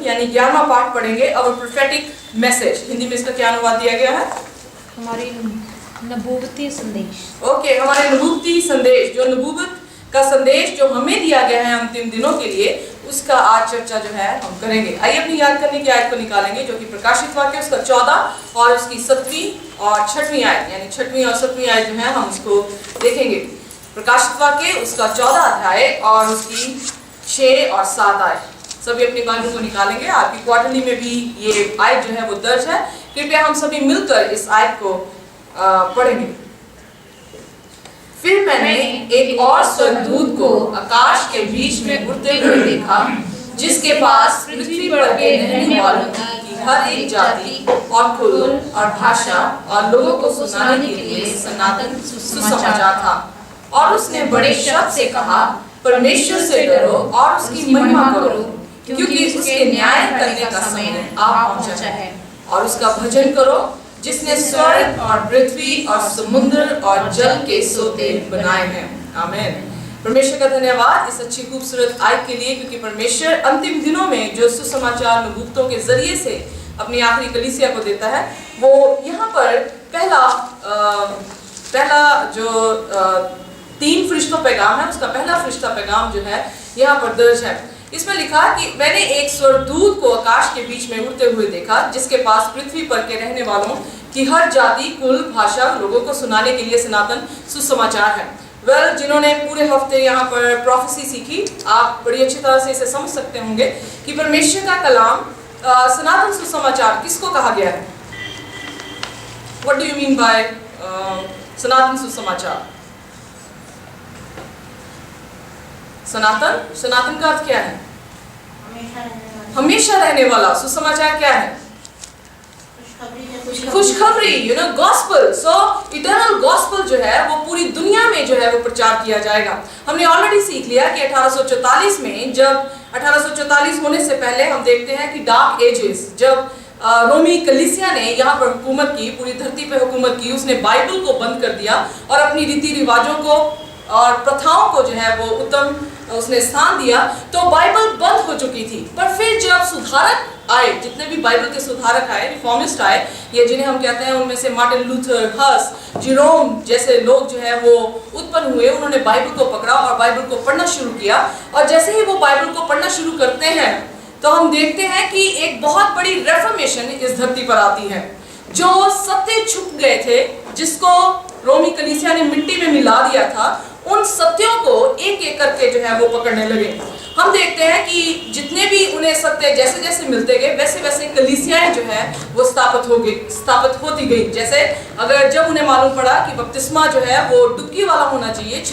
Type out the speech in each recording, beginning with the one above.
यानी 11वां पाठ पढ़ेंगे। और प्रोफेटिक मैसेज, हिंदी में इसका क्या अनुवाद दिया गया है? हमारी नबूवती संदेश। ओके, हमारे नबूवती संदेश, जो नबूवत का संदेश जो हमें दिया गया है अंतिम दिनों के लिए, उसका आज चर्चा जो है हम करेंगे। आइए अपनी याद करने की आयत को निकालेंगे, जो कि प्रकाशित वाक्य उसका 14 और उसकी 7वीं और 6वीं आयत, यानी 6वीं और 7वीं आयत जो है हम उसको देखेंगे। प्रकाशित वाक्य उसका 14 अध्याय और उसकी 6 और 7 आयत। सभी अपनी बाइबल को निकालेंगे। आपकी क्वार्टरली में भी ये आयत जो है वो दर्ज है। कृपया हम सभी मिलकर इस आयत को पढ़ेंगे। फिर मैंने एक और स्वर्गदूत को आकाश के बीच में उड़ते हुए देखा, जिसके पास पृथ्वी पर के रहने वालों की हर एक जाति और कुल और भाषा और लोगों को सुनाने के लिए सनातन सुसमाचार था। और उसने बड़े शब्द से कहा, परमेश्वर से डरो और उसकी महिमा करो, क्योंकि उसके न्याय करने का समय आ पहुंचा है। और उसका भजन करो, जिसने स्वर्ग और पृथ्वी और समुद्र और जल के सोते बनाए हैं। आमीन। परमेश्वर का धन्यवाद इस अच्छी खूबसूरत आयत के लिए, क्योंकि परमेश्वर अंतिम दिनों में जो सुसमाचार नबूवतों के जरिए से अपनी आखिरी कलीसिया को देता है, वो यहाँ पर पहला जो 3 फरिश्तों पैगाम है, उसका पहला फरिश्ता पैगाम जो है यहाँ पर दर्ज है। इसमें लिखा कि मैंने एक स्वर्गदूत को आकाश के बीच में उड़ते हुए देखा, जिसके पास पृथ्वी पर के रहने वालों की हर जाति, कुल, भाषा, लोगों को सुनाने के लिए सनातन सुसमाचार है। जिन्होंने पूरे हफ्ते यहाँ पर प्रोफेसी सीखी, आप बड़ी अच्छी तरह से इसे समझ सकते होंगे कि परमेश्वर का कलाम सनातन सुसमाचार किसको कहा गया है। What do you mean by सनातन सुसमाचार? सनातन का अर्थ क्या है? हमेशा रहने वाला। सुसमाचार क्या है? खुशखबरी, you know, gospel. So eternal gospel जो है वो पूरी दुनिया में जो है वो प्रचार किया जाएगा। हमने ऑलरेडी सीख लिया कि 1844 में, जब 1844 होने से पहले हम देखते हैं कि डार्क एजेस, जब रोमी कलीसिया ने यहाँ पर हुकूमत की, पूरी धरती पे हुकूमत की, उसने बाइबल को बंद कर दिया और अपनी रीति रिवाजों को और प्रथाओं को जो है वो उत्तम उसने स्थान दिया, तो बाइबल बंद हो चुकी थी। पर फिर जब सुधारक आए, जितने भी बाइबल के सुधारक आए, रिफॉर्मिस्ट आए, ये जिन्हें हम कहते हैं, उनमें से मार्टिन लूथर, हस, जेरोम जैसे लोग जो है वो उत्पन्न हुए। उन्होंने बाइबल को पकड़ा और बाइबल को पढ़ना शुरू किया। और जैसे ही वो बाइबल को पढ़ना शुरू करते हैं, तो हम देखते हैं कि एक बहुत बड़ी रेफॉर्मेशन इस धरती पर आती है। जो सत्य छुप गए थे, जिसको रोमी कलीसिया ने मिट्टी में मिला दिया था, उन सत्यों को एक एक करके जो है वो पकड़ने लगे। हम देखते हैं कि जितने भी उन्हें सत्य जैसे जैसे मिलते गए, वैसे वैसे कलीसियाएं जो है वो स्थापित होती गई। जैसे अगर जब उन्हें मालूम पड़ा कि बपतिस्मा जो है वो डुबकी वाला होना चाहिए,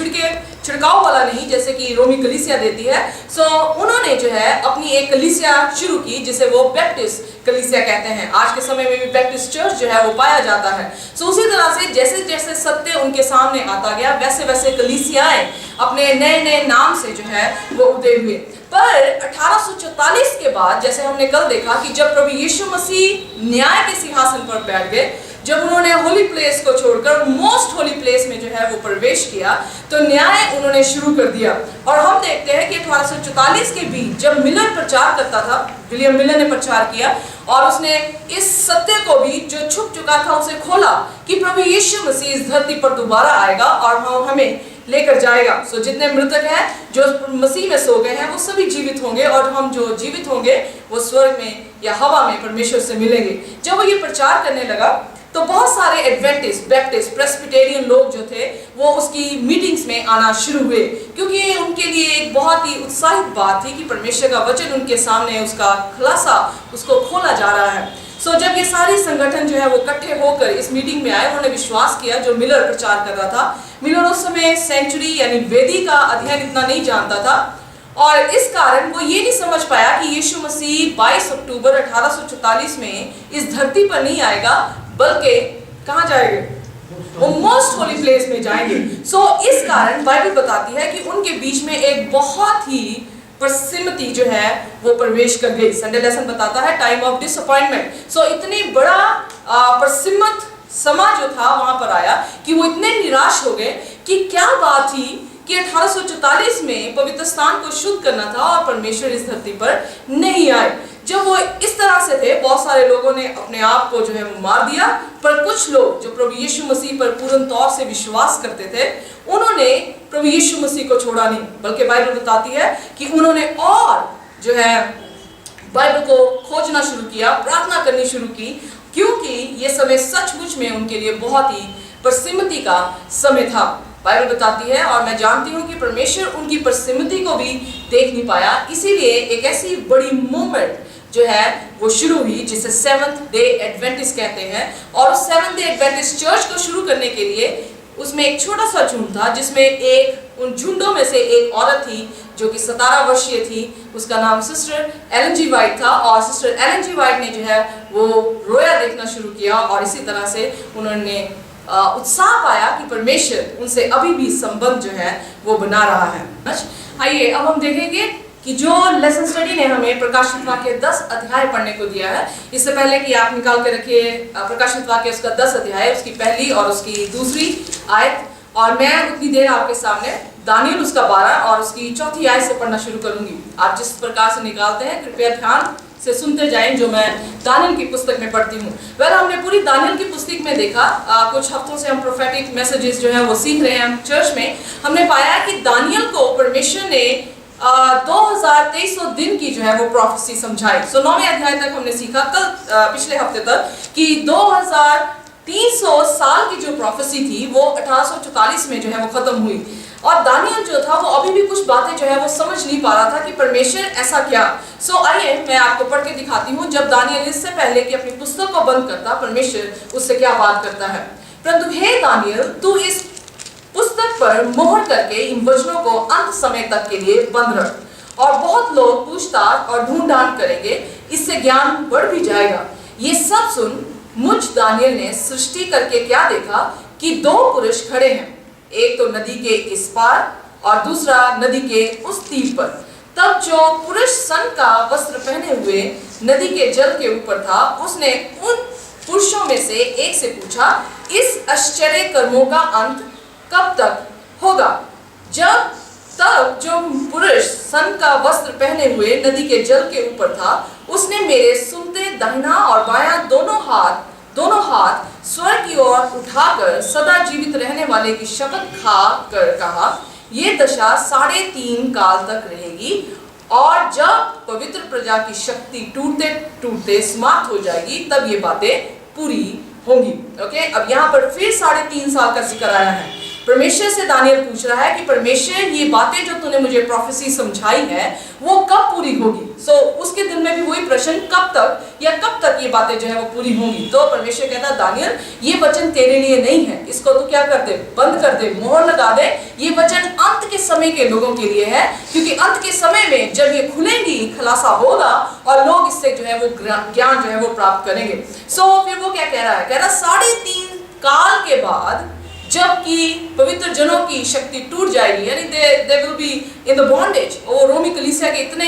छिड़काव वाला नहीं, जैसे कि रोमी कलीसिया देती है, सो उन्होंने जो है अपनी एक कलीसिया शुरू की, जिसे वो बैप्टिस्ट कलीसिया कहते हैं। आज के समय में भी बैप्टिस्ट चर्च जो है वो पाया जाता है। सो उसी तरह से जैसे जैसे सत्य उनके सामने आता गया, वैसे वैसे कलीसियाएं अपने नए नए नाम से जो है वो उदय हुए। पर 1844 के बाद, जैसे हमने कल देखा कि जब प्रभु यीशु मसीह न्याय के सिंहासन पर बैठ गए, जब उन्होंने होली प्लेस को छोड़कर मोस्ट होली प्लेस में जो है वो प्रवेश किया, तो न्याय उन्होंने शुरू कर दिया। और हम देखते हैं कि 1844 के बीच जब मिलर प्रचार करता था, विलियम मिलर ने प्रचार किया और उसने इस सत्य को भी जो छुप चुका था उसे खोला कि प्रभु यीशु मसीह इस धरती पर दोबारा आएगा और हमें लेकर जाएगा। सो जितने मृतक हैं जो मसीह में सो गए हैं, वो सभी जीवित होंगे, और हम जो जीवित होंगे वो स्वर्ग में या हवा में परमेश्वर से मिलेंगे। जब वो ये प्रचार करने लगा, तो बहुत सारे एडवेंटिस्ट, बैप्टिस्ट, प्रेस्बिटेरियन लोग जो थे वो उसकी मीटिंग्स में आना शुरू हुए, क्योंकि उनके लिए एक बहुत ही उत्साहित बात थी कि परमेश्वर का वचन उनके सामने, उसका खुलासा, उसको खोला जा रहा है। सो जब ये सारी संगठन जो है वो इकट्ठे होकर इस मीटिंग में आए, उन्होंने विश्वास किया जो मिलर प्रचार कर रहा था। मिलर उस समय सेंचुरी यानी वेदी का अध्ययन इतना नहीं जानता था, और इस कारण वो ये नहीं समझ पाया कि यीशु मसीह 22 अक्टूबर 1844 में इस धरती पर नहीं आएगा, बल्कि कहाँ जाएंगे? वो मोस्ट होली प्लेस में जाएंगे। सो इस कारण बाइबल बताती है कि उनके बीच में एक बहुत ही प्रसिमति जो है वो प्रवेश कर गई। संडे लेसन बताता है टाइम ऑफ डिसअपॉइंटमेंट। सो इतनी बड़ा प्रसिमत समा जो था वहां पर आया कि वो इतने निराश हो गए कि क्या बात थी कि 1844 में पवित्र स्थान को शुद्ध करना था और परमेश्वर इस धरती पर नहीं आए। जब वो इस तरह से थे, बहुत सारे लोगों ने अपने आप को जो है वो मार दिया, पर कुछ लोग जो प्रभु यीशु मसीह पर पूर्ण तौर से विश्वास करते थे, उन्होंने प्रभु यीशु मसीह को छोड़ा नहीं, बल्कि बाइबल बताती है कि उन्होंने और जो है बाइबल को खोजना शुरू किया, प्रार्थना करनी शुरू की, क्योंकि ये समय सचमुच में उनके लिए बहुत ही प्रसन्नति का समय था। बाइबल बताती है, और मैं जानती हूँ कि परमेश्वर उनकी प्रसन्नति को भी देख नहीं पाया, इसीलिए एक ऐसी बड़ी मूवमेंट जो है वो शुरू हुई जिसे सेवंथ डे एडवेंटिस्ट कहते हैं। और उस सेवंथ डे एडवेंटिस्ट चर्च को शुरू करने के लिए उसमें एक छोटा सा झुंड था, जिसमें एक उन झुंडों में से एक औरत थी जो कि 17 वर्षीय थी, उसका नाम सिस्टर एलन जी वाइट था। और सिस्टर एलन जी वाइट ने जो है वो रोया देखना शुरू किया, और इसी तरह से उन्होंने उत्साह पाया कि परमेश्वर उनसे अभी भी संबंध जो है वो बना रहा है। आइए अब हम देखेंगे कि जो लेसन स्टडी ने हमें प्रकाशित वाक्य 10 अध्याय पढ़ने को दिया है। इससे पहले कि आप निकाल के रखिए प्रकाशित वाक्य उसका 10 अध्याय, उसकी पहली और उसकी दूसरी आयत, और मैं उतनी देर आपके सामने दानियल उसका 12 और उसकी चौथी आयत से पढ़ना शुरू करूंगी। आप जिस प्रकार से निकालते हैं कृपया ध्यान से सुनते जाएं जो मैं दानियल की पुस्तक में पढ़ती हूँ। हमने पूरी दानियल की पुस्तक में देखा, कुछ हफ्तों से हम प्रोफेटिक मैसेजेस जो है वो सीख रहे हैं चर्च में। हमने पाया कि दानियल को परमेश्वर ने 2300 दिन की जो है वो प्रोफेसी समझाई। 9वें अध्याय तक हमने सीखा कल पिछले हफ्ते तक कि 2300 साल की जो प्रोफेसी थी वो 1844 में जो है वो खत्म हुई, और दानियल जो था वो अभी भी कुछ बातें जो है वो समझ नहीं पा रहा था कि परमेश्वर ऐसा क्या। आइए मैं आपको पढ़ के दिखाती हूँ जब दानियल इससे पहले कि अपनी पुस्तक को बंद करता परमेश्वर उससे क्या बात करता है। परंतु हे दानियल, तू इस पुस्तक पर मोहर करके इन वचनों को अंत समय तक के लिए बंद रख, और बहुत लोग पूछताछ और ढूंढान करेंगे, इससे ज्ञान बढ़ भी जाएगा। ये सब सुन मुझ दानियल ने सृष्टि करके क्या देखा कि 2 पुरुष खड़े हैं, एक तो नदी के इस पार और दूसरा नदी के उस तीर पर। तब जो पुरुष सन का वस्त्र पहने हुए नदी के जल के ऊपर था, उसने उन पुरुषों में से एक से पूछा, इस आश्चर्य कर्मों का अंत कब तक होगा? तब जो पुरुष सन का वस्त्र पहने हुए नदी के जल के ऊपर था, उसने मेरे सुनते दाहिना और बायां दोनों हाथ स्वर्ग की ओर उठाकर सदा जीवित रहने वाले की शपथ खा कर कहा, ये दशा 3.5 काल तक रहेगी, और जब पवित्र प्रजा की शक्ति टूटते टूटते समाप्त हो जाएगी तब ये बातें पूरी होंगी। ओके, अब यहाँ पर फिर 3.5 साल का जिक्र आया है। परमेश्वर से दानियल पूछ रहा है कि परमेश्वर ये बातें जो तूने मुझे प्रोफेसी समझाई है वो कब पूरी होगी। उसके दिल में भी वही प्रश्न, कब तक ये बातें जो है वो पूरी होंगी। तो परमेश्वर कहता है दानियल, ये वचन तेरे लिए नहीं है, इसको तू क्या कर दे, बंद कर दे, मोहर लगा दे। ये वचन अंत के समय के लोगों के लिए है, क्योंकि अंत के समय में जब ये खुलेंगी खुलासा होगा और लोग इससे जो है वो ज्ञान जो है वो प्राप्त करेंगे। फिर वो क्या कह रहा है, कह रहा 3.5 काल के बाद जबकि पवित्र जनों की शक्ति टूट जाएगी, यानी they will be in the bondage, वो रोमी कलीसिया के इतने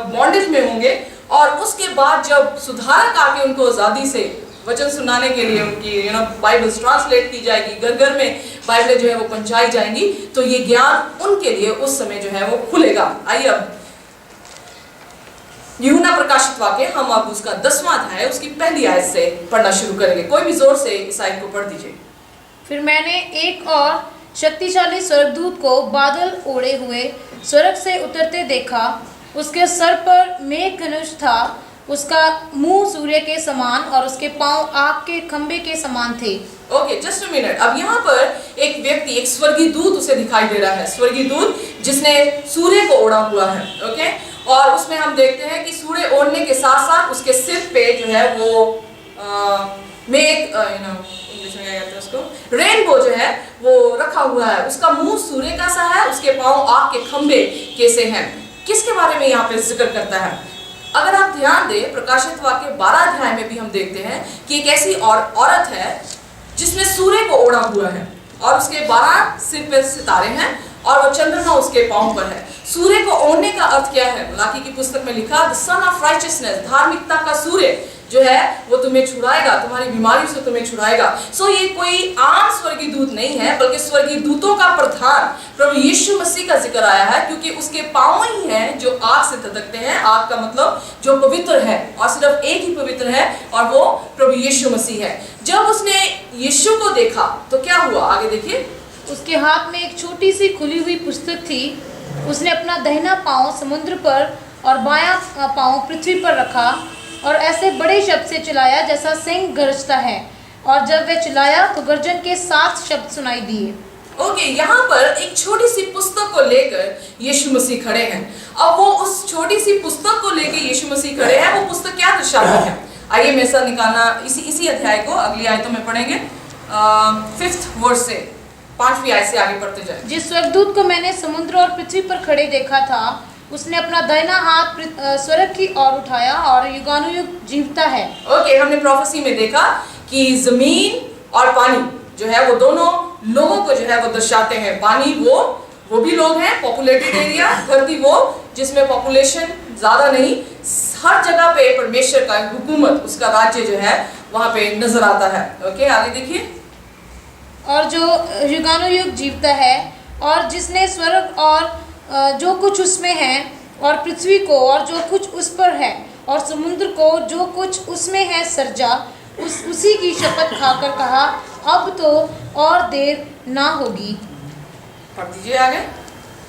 बॉन्डेज में होंगे, और उसके बाद जब सुधारक आके उनको आजादी से वचन सुनाने के लिए उनकी बाइबल ट्रांसलेट की जाएगी, घर घर में बाइबलें जो है वो पहुंचाई जाएंगी, तो ये ज्ञान उनके लिए उस समय जो है वो खुलेगा। आइए अब यूहन्ना प्रकाशित वाक्य हम अब उसका 10वां अध्याय उसकी पहली आयत से पढ़ना शुरू करेंगे। कोई भी जोर से इस आयत को पढ़ दीजिए। फिर मैंने एक और शक्तिशाली स्वर्गदूत को बादल ओढ़े हुए स्वर्ग से उतरते देखा। उसके सर पर मेघधनुष था, उसका मुंह सूर्य के समान और उसके पांव आग के खंभे के समान थे। Okay, just a minute. अब यहाँ पर एक व्यक्ति, एक स्वर्गीय दूत उसे दिखाई दे रहा है, स्वर्गीय दूत जिसने सूर्य को ओढ़ा हुआ है। ओके, और उसमें हम देखते हैं कि सूर्य ओढ़ने के साथ साथ उसके सिर पे जो है वो मेघ उसको रेनबो जो है वो रखा हुआ है, उसका मुंह सूर्य का सा है, उसके पांव आग के खंभे कैसे हैं। किसके बारे में यहाँ पे जिक्र करता है? अगर आप ध्यान दें प्रकाशित वाक्य 12 अध्याय में भी हम देखते हैं कि एक ऐसी औरत है जिसने सूर्य को ओढ़ा हुआ है, और उसके 12 सिर पे सितारे हैं, और वो चंद्रमा उसके पांव पर है। सूर्य को ओढ़ने का अर्थ क्या है? मलाकी की पुस्तक में लिखा, द सन ऑफ राइचियसनेस, धार्मिकता का सूर्य। जो है वो तुम्हें छुड़ाएगा, तुम्हारी बीमारी से तुम्हें छुड़ाएगा। सो ये कोई आम स्वर्गीय दूत नहीं है, बल्कि स्वर्गीय दूतों का प्रधान प्रभु यीशु मसीह का जिक्र आया है, क्योंकि उसके पांव ही हैं जो आग से धधकते हैं। आग का मतलब जो पवित्र है, और सिर्फ एक ही पवित्र है, और वो प्रभु यीशु मसीह है। जब उसने यीशु को देखा तो क्या हुआ, आगे देखिए। उसके हाथ में एक छोटी सी खुली हुई पुस्तक थी। उसने अपना दाहिना पांव समुद्र पर और बायां पांव पृथ्वी पर रखा और ऐसे बड़े शब्द से चिल्लाया जैसा सिंह गरजता है, और जब वह चिल्लाया तो गर्जन के 7 शब्द सुनाई दिए। ओके, यहाँ पर एक छोटी सी पुस्तक को लेकर यीशु मसीह खड़े हैं। अब वो उस छोटी सी पुस्तक को लेकर यीशु मसीह खड़े हैं, वो पुस्तक क्या दर्शाती है? आइए मैं ऐसा निकालना, इसी अध्याय को अगली आयतों में पढ़ेंगे। 5th वर्स से 5वीं आयत से आगे पढ़ते जाए। जिस स्वर्गदूत को मैंने समुद्र और पृथ्वी पर खड़े देखा था, उसने अपना दाहिना हाथ स्वर्ग की ओर उठाया और युगानुयुग जीवता है। ओके, हमने प्रोफेसी में देखा कि जमीन और पानी जो है वो दोनों लोगों को जो है वो दर्शाते हैं। पानी वो भी लोग हैं, पॉपुलेटेड एरिया। धरती वो जिसमें पॉपुलेशन ज्यादा नहीं, हर जगह पे परमेश्वर का हुकूमत, उसका राज्य जो है वहां पे नजर आता है। ओके, आगे देखिए। और जो युगानुयुग जीवता है, और जिसने स्वर्ग और जो कुछ उसमें है, और पृथ्वी को और जो कुछ उस पर है, और समुद्र को जो कुछ उसमें है सर्जा, उसी की शपथ खाकर कहा, अब तो और देर ना होगी। पढ़ दीजिए आगे।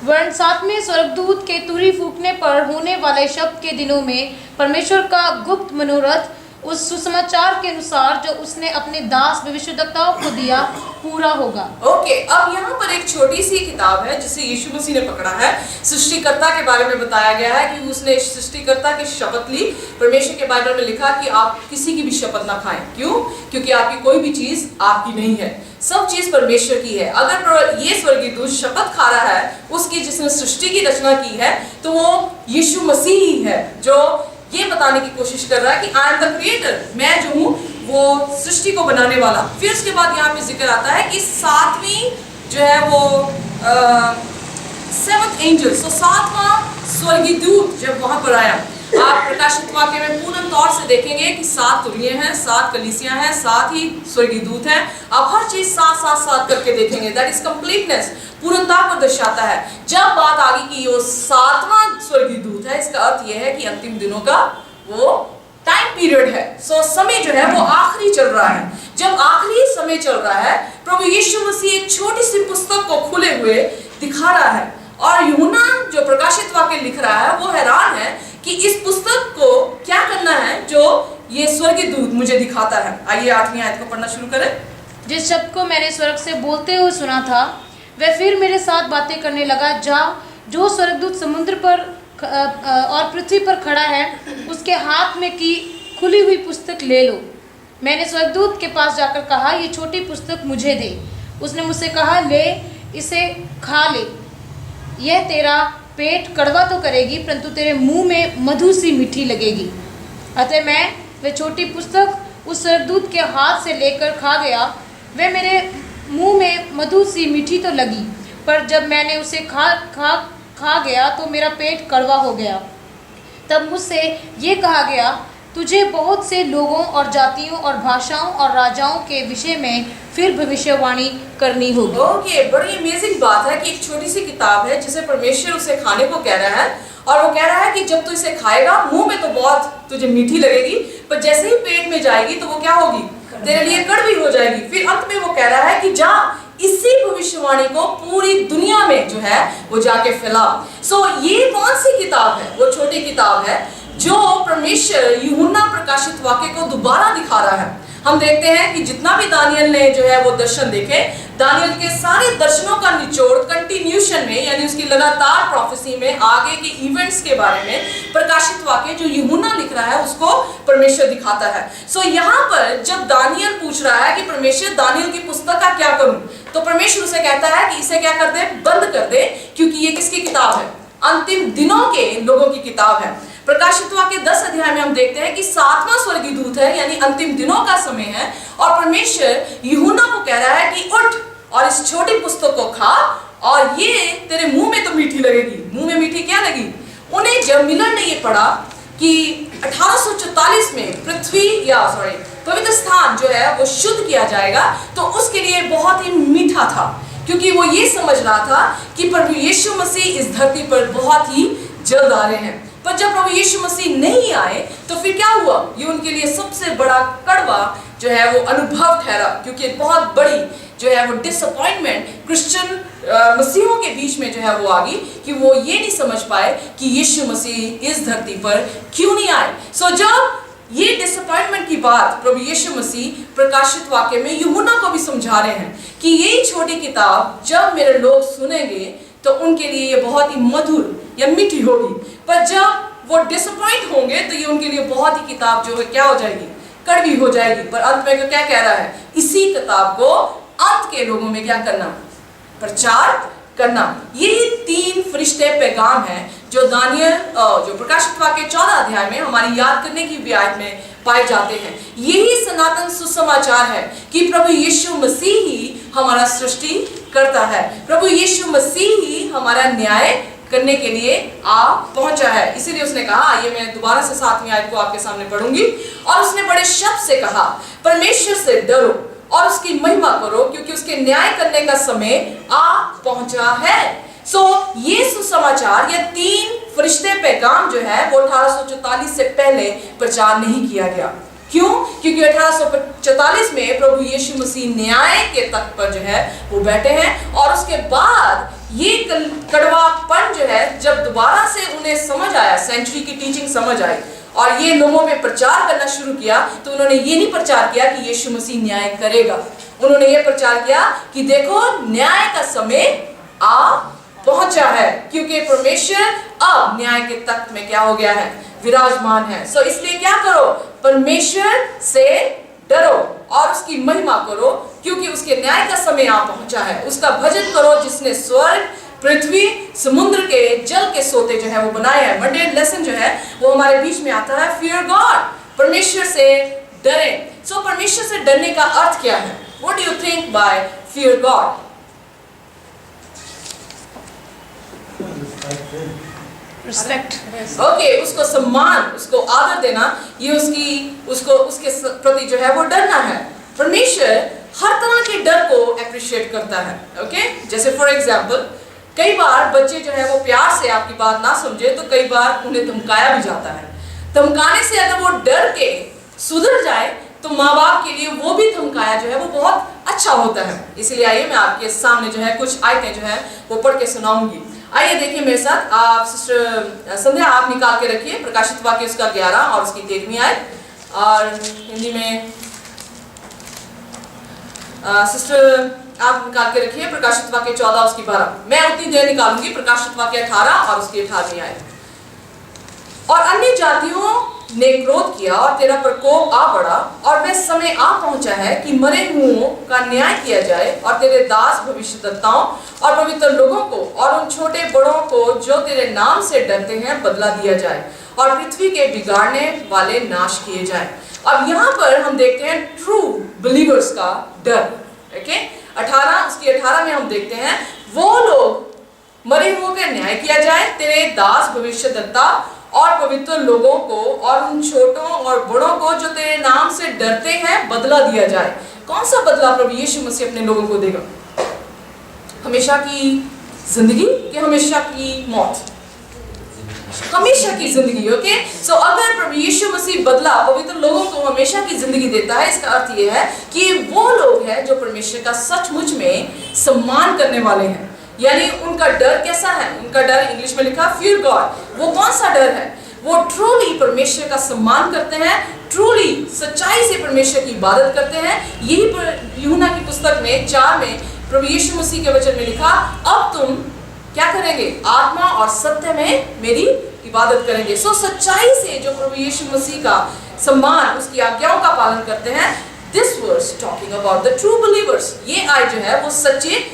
वरन 7वें स्वर्गदूत के तुरही फूंकने पर होने वाले शब्द के दिनों में परमेश्वर का गुप्त मनोरथ उस सुसमाचार के अनुसार जो उसने अपने दास भविष्यद्वक्ताओं को दिया पूरा होगा। ओके, अब यहाँ पर एक छोटी सी किताब है जिसे यीशु मसीह ने पकड़ा है। सृष्टिकर्ता के बारे में बताया गया है कि उसने सृष्टिकर्ता की शपथ ली। परमेश्वर के बाइबल में लिखा कि आप किसी की भी शपथ ना खाएं। क्यों? क्योंकि आपकी कोई भी चीज आपकी नहीं है, सब चीज परमेश्वर की है। अगर ये स्वर्गीय दूत शपथ खा रहा है उसकी जिसने सृष्टि की रचना की है, तो वो यीशु मसीह ही है जो ये बताने की कोशिश कर रहा है कि आई एम द क्रिएटर, मैं जो हूँ वो सृष्टि को बनाने वाला। फिर उसके बाद यहाँ पे जिक्र आता है कि 7वीं जो है वो 7th एंजल, सो 7वां स्वर्गीय दूत जब वहां पर आया, आप प्रकाशित वाक्य में पूर्ण तौर से देखेंगे कि 7 तुरहिए हैं, 7 कलीसियां हैं, 7 ही स्वर्गीय दूत हैं। आप हर चीज 7 करके देखेंगे। दैट इज कंप्लीटनेस, पूर्णता को दर्शाता है। जब बात आ गई कि वो 7वां स्वर्गीय दूत है, इसका अर्थ यह है कि अंतिम दिनों का वो टाइम पीरियड है। सो समय जो है वो आखिरी चल रहा है। जब आखिरी समय चल रहा है, प्रभु यीशु मसीह एक छोटी सी पुस्तक को खुले हुए दिखा रहा है, और यूहन्ना जो प्रकाशित वाक्य लिख रहा है वो हैरान है कि इस पुस्तक को क्या करना है जो ये स्वर्गीय दूत मुझे दिखाता है। आइए 8वीं आयत को पढ़ना शुरू करें। जिस शब्द को मैंने स्वर्ग से बोलते हुए सुना था, वह फिर मेरे साथ बातें करने लगा, जा जो स्वर्गदूत समुद्र पर और पृथ्वी पर खड़ा है उसके हाथ में की खुली हुई पुस्तक ले लो। मैंने स्वर्गदूत के पास जाकर कहा, ये छोटी पुस्तक मुझे दे। उसने मुझसे कहा, ले इसे खा ले, यह तेरा पेट कड़वा तो करेगी परंतु तेरे मुंह में मधु सी मीठी लगेगी। अतः मैं वह छोटी पुस्तक उस स्वर्गदूत के हाथ से लेकर खा गया। वह मेरे मुंह में मधु सी मीठी तो लगी, पर जब मैंने उसे खा गया तो मेरा पेट कड़वा हो गया। तब मुझसे ये कहा गया, तुझे बहुत से लोगों और जातियों और भाषाओं और राजाओं के विषय में फिर भविष्यवाणी करनी होगी। ओके, बड़ी अमेजिंग बात है कि एक छोटी सी किताब है जिसे परमेश्वर उसे खाने को कह रहा है, और वो कह रहा है कि जब तू इसे खाएगा मुंह में तो बहुत तुझे मीठी लगेगी, पर जैसे ही पेट में जाएगी तो वो क्या होगी, तेरे लिए कड़वी हो जाएगी। फिर अंत में वो कह रहा है कि जा इसी भविष्यवाणी को पूरी दुनिया में जो है वो जाके फैला। सो ये कौन सी किताब है? वो छोटी किताब है जो परमेश्वर यूहन्ना प्रकाशित वाक्य को दोबारा दिखा रहा है। हम देखते हैं कि जितना भी दानियल ने जो है वो दर्शन देखे, दानियल के सारे दर्शनों का निचोड़ कंटिन्यूशन में, यानी उसकी लगातार प्रोफेसी में आगे के इवेंट्स के बारे में प्रकाशित वाक्य जो यूहन्ना लिख रहा है उसको परमेश्वर दिखाता है। सो यहाँ पर जब दानियल पूछ रहा है कि परमेश्वर दानियल की पुस्तक का क्या करूं, तो परमेश्वर उसे कहता है कि इसे क्या कर दे, बंद कर दे, क्योंकि ये किसकी किताब है? अंतिम दिनों के लोगों की किताब है। प्रकाशित वाक्य 10 अध्याय में हम देखते हैं कि 7वां स्वर्गीय दूत है, यानी अंतिम दिनों का समय है, और परमेश्वर यूहन्ना को कह रहा है कि उठ और इस छोटी पुस्तक को खा, और ये तेरे मुंह में तो मीठी लगेगी। मुंह में मीठी क्या लगी? उन्हें जब मिलर ने ये पढ़ा कि 1844 में पवित्र स्थान जो है वो शुद्ध किया जाएगा, तो उसके लिए बहुत ही मीठा था, क्योंकि वो ये समझ रहा था कि प्रभु यीशु मसीह इस धरती पर बहुत ही जल्द आ रहे हैं। पर जब प्रभु यीशु मसीह नहीं आए तो फिर क्या हुआ? ये उनके लिए सबसे बड़ा कड़वा जो है वो अनुभव ठहरा, क्योंकि बहुत बड़ी जो है वो डिसअपॉइंटमेंट क्रिश्चियन मसीहों के बीच में जो है वो आ गई कि वो ये नहीं समझ पाए कि यीशु मसीह इस धरती पर क्यों नहीं आए। जब ये डिसअपॉइंटमेंट की बात प्रभु यीशु मसीह प्रकाशित वाक्य में यूहन्ना को भी समझा रहे हैं कि ये छोटी किताब जब मेरे लोग सुनेंगे तो उनके लिए ये बहुत ही मधुर या मीठी होगी, पर जब वो डिसअपॉइंट होंगे तो ये उनके लिए बहुत ही किताब जो है क्या हो जाएगी? कड़वी हो जाएगी। पर अंत में क्या कह रहा है? इसी किताब को अंत के लोगों में क्या करना? प्रचार करना। यही 3 फरिश्ते पैगाम हैं जो जो प्रकाशित वाक्य 14 अध्याय में हमारी याद करने की भी आयत में पाए जाते हैं। यही सनातन सुसमाचार है कि प्रभु यीशु मसीह ही हमारा सृष्टि करता है, प्रभु यीशु मसीह ही हमारा न्याय करने के लिए आ पहुंचा है। इसीलिए उसने कहा, ये मैं दोबारा से 7वीं आयत को आपके सामने पढ़ूंगी, और उसने बड़े शब्द से कहा, परमेश्वर से डरो और उसकी महिमा करो, क्योंकि उसके न्याय करने का समय आ पहुंचा है। ये सुसमाचार या 3 फरिश्ते पैगाम जो है वो 1844 से पहले प्रचार नहीं किया गया। क्यों? क्योंकि 1844 में प्रभु यीशु मसीह न्याय के तख्त पर जो है वो बैठे हैं, और उसके बाद ये कड़वापन जो है जब दोबारा से उन्हें समझ आया, सेंचुरी की टीचिंग समझ आई और ये लोगों में प्रचार करना शुरू किया, तो उन्होंने ये नहीं प्रचार किया कि यीशु मसीह न्याय करेगा। उन्होंने ये प्रचार किया कि देखो न्याय का समय आ पहुंचा है, क्योंकि परमेश्वर अब न्याय के तख्त में क्या हो गया है? विराजमान है। इसलिए क्या करो? परमेश्वर से डरो और उसकी महिमा करो, क्योंकि उसके न्याय का समय आ पहुंचा है। उसका भजन करो जिसने स्वर्ग, पृथ्वी, समुद्र के जल के सोते जो है वो बनाए हैं। मंडे लेसन जो है वो हमारे बीच में आता है, फियर गॉड, परमेश्वर से डरें। परमेश्वर से डरने का अर्थ क्या है? What do you think by fear God? Respect. Okay, उसको सम्मान, उसको आदर देना, ये उसके प्रति जो है वो डरना है। परमेश्वर हर तरह के डर को अप्रिशिएट करता है। ओके, जैसे फॉर एग्जांपल कई बार बच्चे जो है वो प्यार से आपकी बात ना समझे तो कई बार उन्हें धमकाया भी जाता है। धमकाने से अगर वो डर के सुधर जाए तो माँ बाप के लिए वो भी धमकाया जो है वो बहुत अच्छा होता है। इसलिए आइए मैं आपके सामने जो है कुछ आयतें जो है वो पढ़ के सुनाऊंगी। आइए देखिए मेरे साथ, आप सिस्टर संध्या आप निकाल के रखिए प्रकाशित वाक्य उसका 11 और उसकी 13वीं आयत, और हिंदी में सिस्टर आप निकाल के रखिए प्रकाशित वाक्य 14 उसकी 12। मैं उतनी देर निकालूंगी प्रकाशित वाक्य 18 और उसकी 18वीं आयत। और अन्य जातियों ने क्रोध किया और तेरा प्रकोप आ पड़ा, और वह समय आ पहुंचा है कि मरे हुओं का न्याय किया जाए, और तेरे दास भविष्यद्वक्ताओं और पवित्र लोगों को और उन छोटे बड़ों को जो तेरे नाम से डरते हैं बदला दिया जाए, और पृथ्वी के बिगाड़ने वाले नाश किए जाए। अब यहाँ पर हम देखते हैं ट्रू बिलीवर्स का डर। ओके, 18 उसकी 18 में हम देखते हैं वो लोग मरे हुओं का न्याय किया जाए, तेरे दास भविष्यद्वक्ता और पवित्र लोगों को और उन छोटों और बड़ों को जो तेरे नाम से डरते हैं बदला दिया जाए। कौन सा बदला प्रभु यीशु मसीह अपने लोगों को देगा? हमेशा की जिंदगी कि हमेशा की मौत? हमेशा की जिंदगी। ओके, अगर प्रभु यीशु मसीह बदला पवित्र लोगों को हमेशा की जिंदगी देता है, इसका अर्थ यह है कि वो लोग हैं जो परमेश्वर का सचमुच में सम्मान करने वाले हैं। यानी उनका डर कैसा है? उनका डर इंग्लिश में लिखा फियर गॉड। वो कौन सा डर है? वो ट्रूली परमेश्वर का सम्मान करते हैं, ट्रूली सच्चाई से परमेश्वर की इबादत करते हैं। यही यूहन्ना की पुस्तक में 4 में प्रभु यीशु मसीह के वचन में लिखा, अब तुम क्या करेंगे? आत्मा और सत्य में मेरी इबादत करेंगे। सच्चाई से जो प्रभु यीशु मसीह का सम्मान, उसकी आज्ञाओं का पालन करते हैं। This verse talking about the true believers. ये आयत जो है वो सच्चे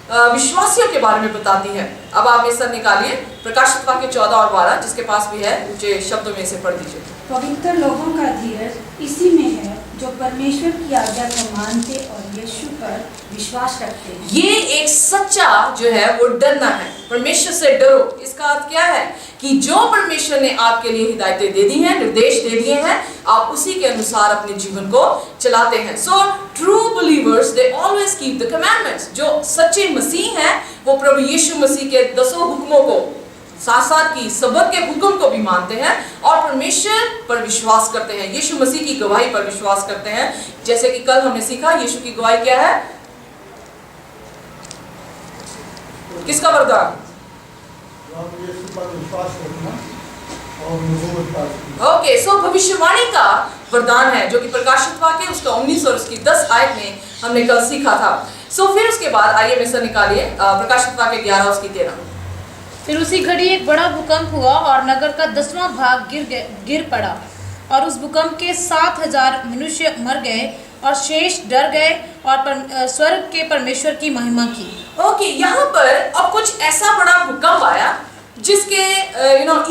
विश्वासियों के बारे में बताती है। अब आप मेरे साथ निकालिए प्रकाशित वाक्य 14 और 12, जिसके पास भी है ऊंचे शब्दों में इसे पढ़ दीजिए। पवित्र लोगों का धीरज इसी में है जो परमेश्वर की आज्ञा को मानते और यीशु पर विश्वास रखते हैं। ये एक सच्चा जो है वो डरना है। परमेश्वर से डरो, इसका अर्थ क्या है कि जो परमेश्वर ने आपके लिए हिदायतें दे दी हैं, निर्देश दे दिए हैं, आप उसी के अनुसार अपने जीवन को चलाते हैं। So true believers they always keep the commandments. जो सच्चे मसीह हैं वो प्रभु यीशु मसीह के 10 हुक्मों को, साथ साथ की सबक के हुक्म को भी मानते हैं और परमेश्वर पर विश्वास करते हैं, यीशु मसीह की गवाही पर विश्वास करते हैं। जैसे कि कल हमने सीखा, यीशु की गवाही क्या है? किसका वरदान? ओके, सो भविष्यवाणी का वरदान है जो कि प्रकाशित वाक्य उसका 19 और उसकी 10 आयत में हमने कल सीखा था। सो फिर उसके बाद आइए में से निकालिए प्रकाशित वाक्य 11 उसकी 13। फिर उसी घड़ी एक बड़ा भूकंप हुआ और नगर का 10वां भाग गिर पड़ा और उस भूकंप के 7,000 मनुष्य मर गए और शेष डर गए और स्वर्ग के परमेश्वर की महिमा की। ओके, यहाँ पर अब कुछ ऐसा बड़ा भूकंप आया जिसके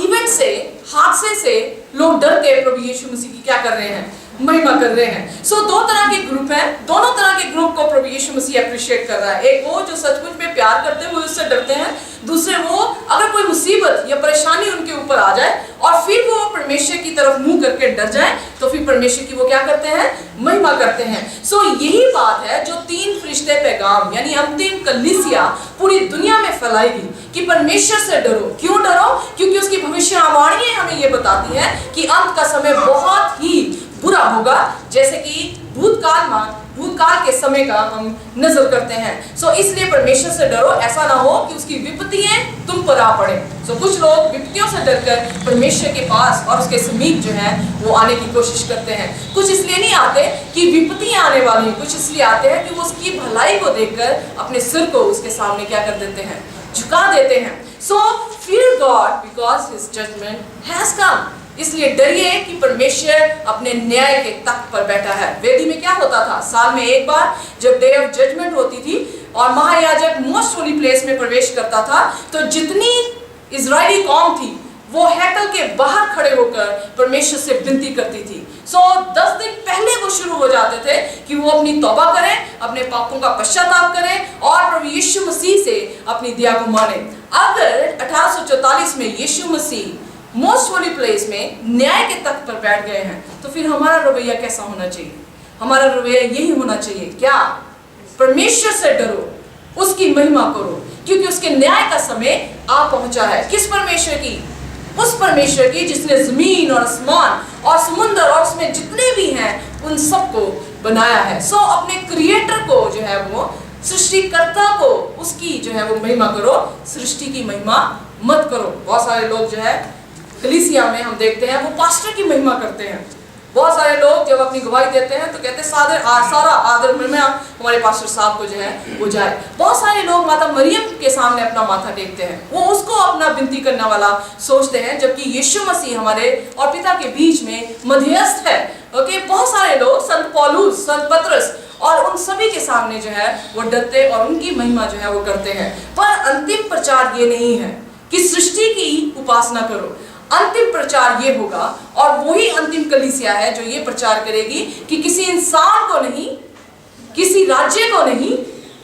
इवेंट से, हादसे से लोग डर के प्रभु यीशु मसीह की क्या कर रहे हैं? महिमा कर रहे हैं। सो दो तरह के ग्रुप हैं, दोनों तरह के ग्रुप को प्रभु यीशु मसीह अप्रिशिएट कर रहा है। एक वो जो सचमुच में प्यार करते हैं, वो उससे डरते हैं। दूसरे वो अगर कोई मुसीबत या परेशानी उनके ऊपर आ जाए और फिर वो परमेश्वर की तरफ मुंह करके डर जाए, तो फिर परमेश्वर की वो क्या करते हैं? महिमा करते हैं। सो यही बात है जो 3 फरिश्ते पैगाम यानी अंतिम कलीसिया पूरी दुनिया में फैलाएगी कि परमेश्वर से डरो। क्यों डरो? क्योंकि उसकी भविष्यवाणी हमें ये बताती है कि अंत का समय बहुत ही बुरा होगा, जैसे कि भूतकाल के समय का हम नजर करते हैं। सो इसलिए परमेश्वर से डरो, ऐसा ना हो कि उसकी विपत्तियां तुम पर आ पड़े। सो कुछ लोग विपत्तियों से डरकर परमेश्वर के पास और उसके समीप जो है वो आने की कोशिश करते हैं। कुछ इसलिए नहीं आते कि विपत्तियां आने वाली हैं, कुछ इसलिए आते हैं कि वो उसकी भलाई को देखकर अपने सिर को उसके सामने क्या कर देते हैं? झुका देते हैं। सो fear God because his judgment has come। इसलिए डरिए कि परमेश्वर अपने न्याय के तख्त पर बैठा है। वेदी में क्या होता था? साल में एक बार जब डे ऑफ जजमेंट होती थी और महायाजक मोस्ट होली प्लेस में प्रवेश करता था, तो जितनी इजरायली कौम थी वो हैकल के बाहर खड़े होकर परमेश्वर से विनती करती थी। सो 10 दिन पहले वो शुरू हो जाते थे कि वो अपनी तौबा करें, अपने पापों का पश्चाताप करें और प्रभु यीशु मसीह से अपनी दया को माने। अगर 1844 में यीशु मसीह मोस्ट होली प्लेस में न्याय के तख्त पर बैठ गए हैं, तो फिर हमारा रवैया कैसा होना चाहिए? हमारा रवैया यही होना चाहिए, क्या? परमेश्वर से डरो, उसकी महिमा करो, क्योंकि उसके न्याय का समय आ पहुंचा है। किस परमेश्वर की? उस परमेश्वर की जिसने जमीन और आसमान और समुद्र और उसमें जितने भी हैं उन सबको बनाया है। सो अपने क्रिएटर को जो है वो, सृष्टिकर्ता को, उसकी जो है वो महिमा करो, सृष्टि की महिमा मत करो। बहुत सारे लोग जो है कलीसिया में हम देखते हैं वो पास्टर की महिमा करते हैं। बहुत सारे लोग जब अपनी गवाही देते हैं तो कहते हैं सारा आदर में हमारे पास्टर साहब को जो है वो जाए। बहुत सारे लोग माता मरियम के सामने अपना माथा टेकते हैं, वो उसको अपना विनती करने वाला सोचते हैं, जबकि यीशु मसीह हमारे और पिता के बीच में मध्यस्थ है। ओके, बहुत सारे लोग संत पौलुस, संत पतरस और उन सभी के सामने जो है वो डरते और उनकी महिमा जो है वो करते हैं। पर अंतिम प्रचार ये नहीं है कि सृष्टि की उपासना करो। अंतिम प्रचार ये होगा और वही अंतिम कलीसिया है जो ये प्रचार करेगी कि किसी इंसान को नहीं, किसी राज्य को नहीं,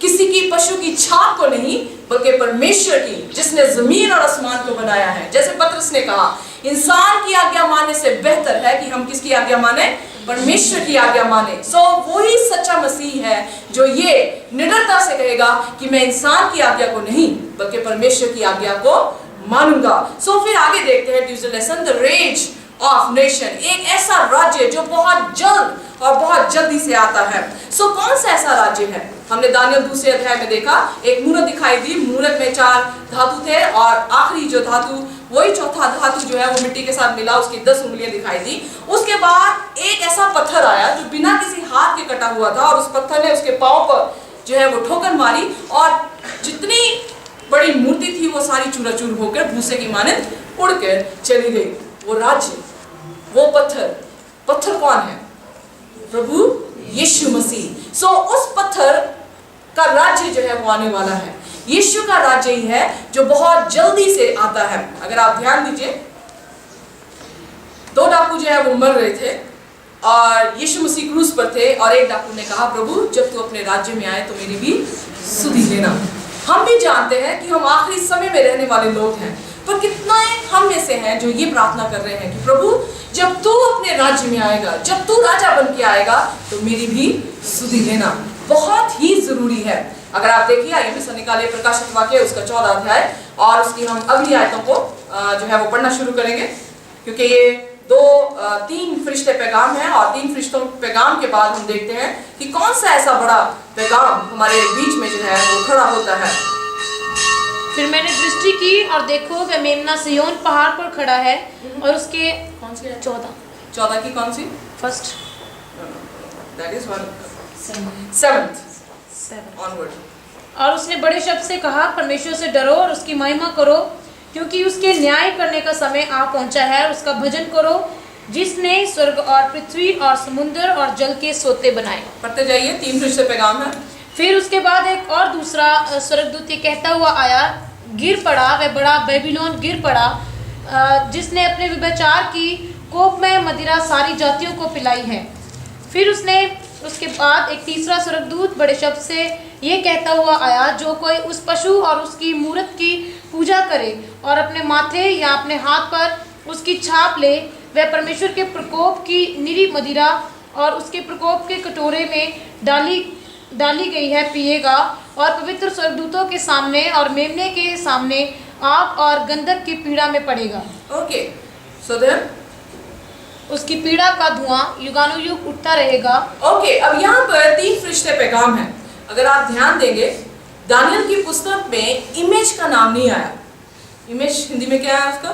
किसी की पशु की छाप को नहीं, बल्कि परमेश्वर की जिसने जमीन और आसमान को बनाया है। जैसे पतरस ने कहा, इंसान की आज्ञा मानने से बेहतर है कि हम किसकी आज्ञा माने? परमेश्वर की आज्ञा माने। सो वही सच्चा मसीह है जो ये निडरता से कहेगा कि मैं इंसान की आज्ञा को नहीं बल्कि परमेश्वर की आज्ञा को मानूंगा। सो फिर आगे देखते हैं Tuesday lesson, the rage of nation, एक ऐसा राज्य जो बहुत जल्द और बहुत जल्दी से आता है। सो कौन सा ऐसा राज्य है? हमने दानियल 2 अध्याय में देखा, एक मूरत दिखाई दी, मूरत में 4 धातु थे और आखिरी जो धातु, वही चौथा धातु जो है वो मिट्टी के साथ मिला, उसकी 10 उंगलियां दिखाई दी। उसके बाद एक ऐसा पत्थर आया जो बिना किसी हाथ के कटा हुआ था और उस पत्थर ने उसके पांव पर जो है वो ठोकर मारी और जितनी बड़ी मूर्ति थी वो सारी चूराचूर होकर भूसे की मानंद उड़कर चली गई। वो राज्य, वो पत्थर कौन है? प्रभु यीशु मसीह। सो उस पत्थर का राज्य जो है वो आने वाला है। यीशु का राज्य ही है जो बहुत जल्दी से आता है। अगर आप ध्यान दीजिए, 2 डाकू जो है वो मर रहे थे और यीशु मसीह क्रूस पर थे और एक डाकू ने कहा, प्रभु जब तू अपने राज्य में आए तो मेरी भी सुधि लेना। हम भी जानते हैं कि हम आखिरी समय में रहने वाले लोग हैं, पर कितना हम में से हैं जो ये प्रार्थना कर रहे हैं कि प्रभु जब तू अपने राज्य में आएगा, जब तू राजा बन के आएगा तो मेरी भी सुधि लेना। बहुत ही जरूरी है। अगर आप देखिए, आइए भी निकाले प्रकाशित वाक्य उसका 14 अध्याय और उसकी हम अगली आयतों को जो है वो पढ़ना शुरू करेंगे, क्योंकि ये 3 फरिश्ते पैगाम हैं और 3 फरिश्तों पैगाम के बाद हम देखते हैं कि कौन सा ऐसा बड़ा पैगाम हमारे बीच में जो है वो खड़ा होता है। फिर मैंने दृष्टि की और देखो वह मेमना सिय्योन पहाड़ पर खड़ा है और उसके कौन सी है? 14 की कौन सी? First that is 7th onward। और उसने बड़े शब्द से कहा, परमेश्वर से डरो और उसकी महिमा करो, क्योंकि उसके न्याय करने का समय आ पहुंचा है। उसका भजन करो जिसने स्वर्ग और पृथ्वी और समुद्र और जल के सोते बनाए। पढ़ते जाइए, 3 फरिश्ते पैगाम है। फिर उसके बाद एक और दूसरा स्वर्गदूत ये कहता हुआ आया, गिर पड़ा वह बड़ा बेबीलोन गिर पड़ा, जिसने अपने व्यभिचार की कोपमय मदिरा सारी जातियों को पिलाई है। फिर उसके बाद एक तीसरा स्वर्गदूत बड़े शब्द से ये कहता हुआ आया, जो कोई उस पशु और उसकी मूरत की पूजा करे और अपने माथे या अपने हाथ पर उसकी छाप ले, वह परमेश्वर के प्रकोप की निरी मदिरा और उसके प्रकोप के कटोरे में डाली गई है पिएगा, और पवित्र स्वर्गदूतों के सामने और मेमने के सामने आग और गंधक की पीड़ा में पड़ेगा। ओके, सो देन उसकी पीड़ा का धुआं युगानुयुग उठता रहेगा। ओके, अब यहाँ पर 3 फरिश्ते पैगाम हैं। अगर आप ध्यान देंगे, दानियल की पुस्तक में इमेज का नाम नहीं आया। इमेज हिंदी में क्या है उसका?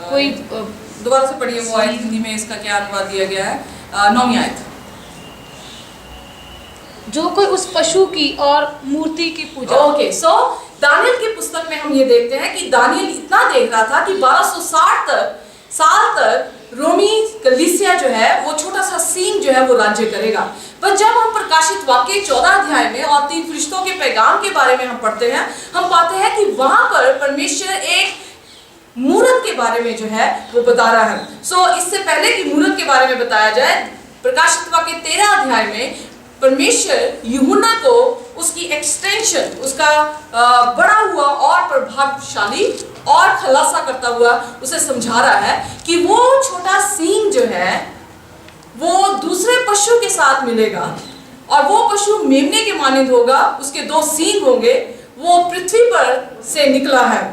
कोई दोबारा से पढ़िए वो आयत, हिंदी में इसका क्या अनुवाद दिया गया है? 9वीं आयत। जो कोई उस पशु की और मूर्ति की पूजा। ओके, सो दानियल की पुस्तक में हम ये देखते हैं कि दानियल इतना देख रहा था कि 1260 साल तक रोमी कलीसिया जो है वो छोटा सा सीन जो है वो राज्य करेगा। पर जब हम प्रकाशित वाक्य 14 अध्याय में और 3 फरिश्तों के पैगाम के बारे में हम पढ़ते हैं, हम पाते हैं कि वहां पर परमेश्वर एक मूरत के बारे में जो है वो बता रहा है। सो इससे पहले कि मूरत के बारे में बताया जाए, प्रकाशित वाक्य 13 अध्याय में परमेश्वर यूहन्ना को उसकी एक्सटेंशन, उसका बड़ा हुआ और प्रभावशाली और खुलासा करता हुआ उसे समझा रहा है कि वो छोटा सींग जो है वो दूसरे पशु के साथ मिलेगा और वो पशु मेमने के मानिंद होगा, उसके 2 सींग होंगे, वो पृथ्वी पर से निकला है।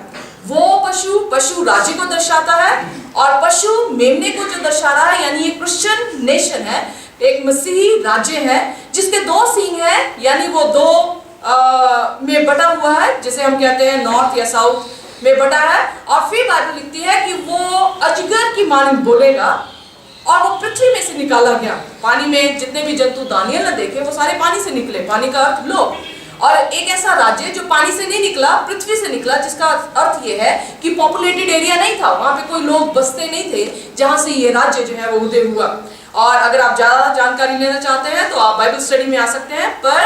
वो पशु राज्य को दर्शाता है और पशु मेमने को जो दर्शा रहा है, यानी एक क्रिश्चियन नेशन है, एक मसीही राज्य है जिसके 2 सींग है, यानी वो 2 में बटा हुआ है, जिसे हम कहते हैं नॉर्थ या साउथ में बटा है। और फिर बाइबल लिखती है कि वो अजगर की मानिंद बोलेगा और वो पृथ्वी में से निकाला गया। पानी में जितने भी जंतु दानियल ने देखे वो सारे पानी से निकले, पानी का अर्थ लोग। और एक ऐसा राज्य जो पानी से नहीं निकला, पृथ्वी से निकला, जिसका अर्थ ये है कि पॉपुलेटेड एरिया नहीं था, वहां पे कोई लोग बसते नहीं थे, जहां से ये राज्य जो है वो उदय हुआ। और अगर आप ज्यादा जानकारी लेना चाहते हैं तो आप बाइबल स्टडी में आ सकते हैं, पर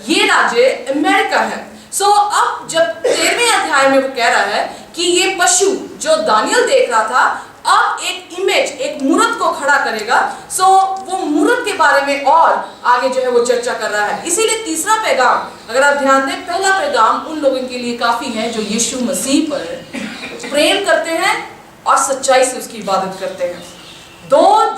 ये राज्य अमेरिका है। सो अब जब 13वें अध्याय में वो कह रहा है कि ये पशु जो दानियल देख रहा था अब एक इमेज, एक मूरत को खड़ा करेगा, सो वो मूरत के बारे में और आगे जो है वो चर्चा कर रहा है। इसीलिए तीसरा पैगाम, अगर आप ध्यान दें, पहला पैगाम उन लोगों के लिए काफी है जो यीशु मसीह पर प्रेम करते हैं और सच्चाई से उसकी इबादत करते हैं।